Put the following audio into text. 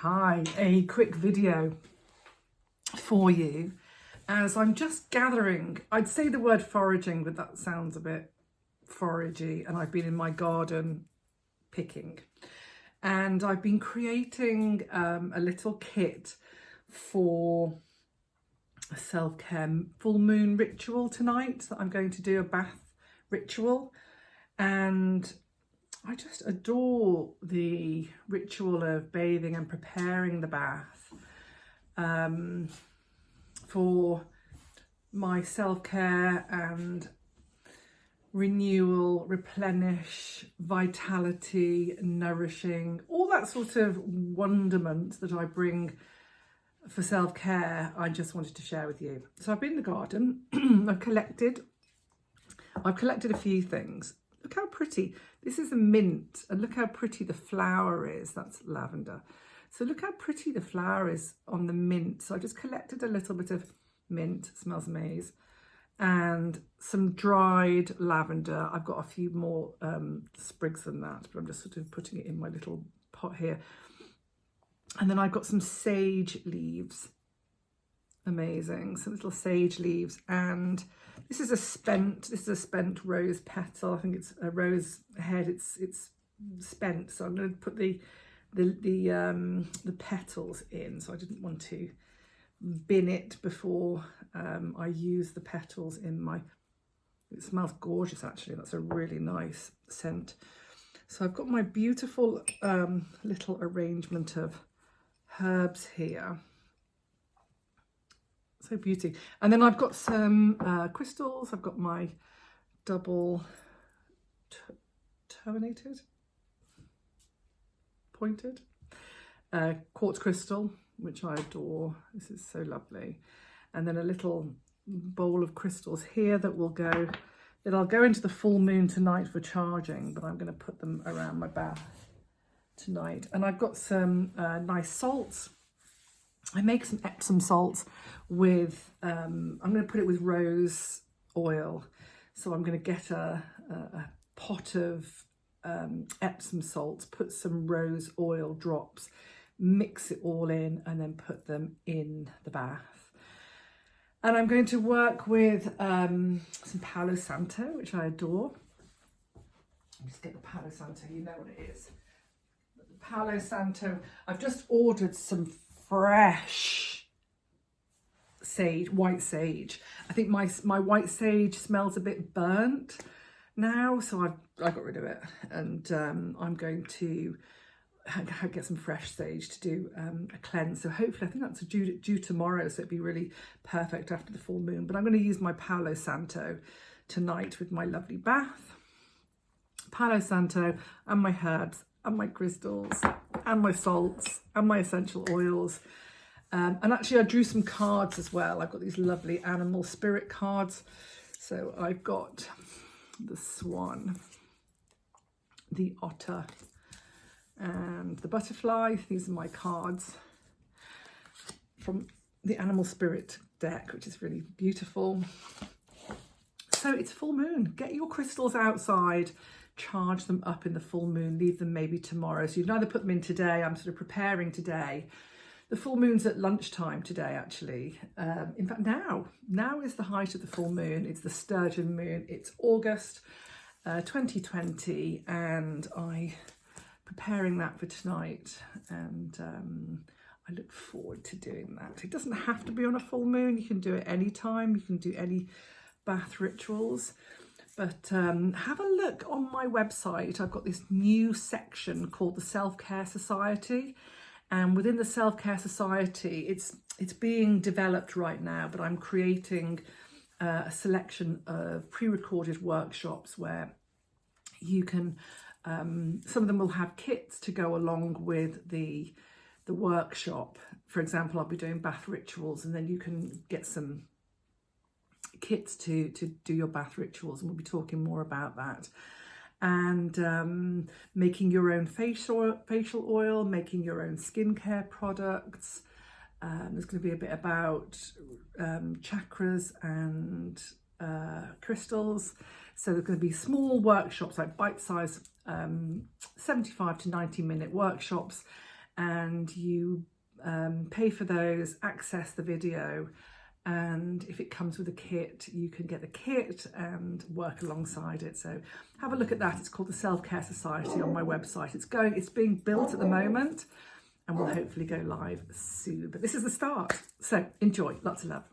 Hi, a quick video for you as I'm just gathering. I'd say the word foraging, but that sounds a bit foragey, and I've been in my garden picking. And I've been creating a little kit for a self-care full moon ritual tonight. That I'm going to do a bath ritual, and I just adore the ritual of bathing and preparing the bath for my self-care and renewal, replenish, vitality, nourishing, all that sort of wonderment that I bring for self-care. I just wanted to share with you. So I've been in the garden. I've collected a few things. Look how pretty. This is a mint, and look how pretty the flower is. That's lavender. So look how pretty the flower is on the mint. So I just collected a little bit of mint, smells amazing, and some dried lavender. I've got a few more sprigs than that, but I'm just sort of putting it in my little pot here. And then I've got some sage leaves. Amazing, some little sage leaves, and this is a spent rose petal. I think it's a rose head. It's spent, so I'm going to put the petals in. So I didn't want to bin it before I use the petals in my. It smells gorgeous, actually. That's a really nice scent. So I've got my beautiful little arrangement of herbs here. So beauty. And then I've got some crystals. I've got my double tonated, pointed quartz crystal, which I adore. This is so lovely. And then a little bowl of crystals here that I'll go into the full moon tonight for charging, but I'm going to put them around my bath tonight. And I've got some nice salts. I make some Epsom salts with, I'm going to put it with rose oil. So I'm going to get a pot of Epsom salts, put some rose oil drops, mix it all in, and then put them in the bath. And I'm going to work with some Palo Santo, which I adore. Just get the Palo Santo, you know what it is. The Palo Santo, I've just ordered some fresh sage, white sage. I think my white sage smells a bit burnt now, so I got rid of it, and I'm going to get some fresh sage to do a cleanse. So hopefully, I think that's due tomorrow, so it'd be really perfect after the full moon. But I'm going to use my Palo Santo tonight with my lovely bath. Palo Santo and my herbs and my crystals and my salts and my essential oils. And actually I drew some cards as well. I've got these lovely animal spirit cards. So I've got the swan, the otter, and the butterfly. These are my cards from the animal spirit deck, which is really beautiful. So it's full moon. Get your crystals outside, charge them up in the full moon, leave them maybe tomorrow. So you can either put them in today. I'm sort of preparing today. The full moon's at lunchtime today, actually. In fact, now is the height of the full moon. It's the sturgeon moon. It's August 2020, and I'm preparing that for tonight. And I look forward to doing that. It doesn't have to be on a full moon. You can do it anytime. You can do any bath rituals. But have a look on my website. I've got this new section called the Self-Care Society. And within the Self-Care Society, it's being developed right now, but I'm creating a selection of pre-recorded workshops where you can, some of them will have kits to go along with the workshop. For example, I'll be doing bath rituals, and then you can get some kits to do your bath rituals, and we'll be talking more about that. And making your own facial oil, making your own skincare products. There's going to be a bit about chakras and crystals. So there's going to be small workshops, like bite-sized 75 to 90 minute workshops, and you pay for those, access the video, and if it comes with a kit, you can get the kit and work alongside it. So have a look at that. It's called the Self-Care Society on my website. It's being built at the moment and will hopefully go live soon. But this is the start. So enjoy. Lots of love.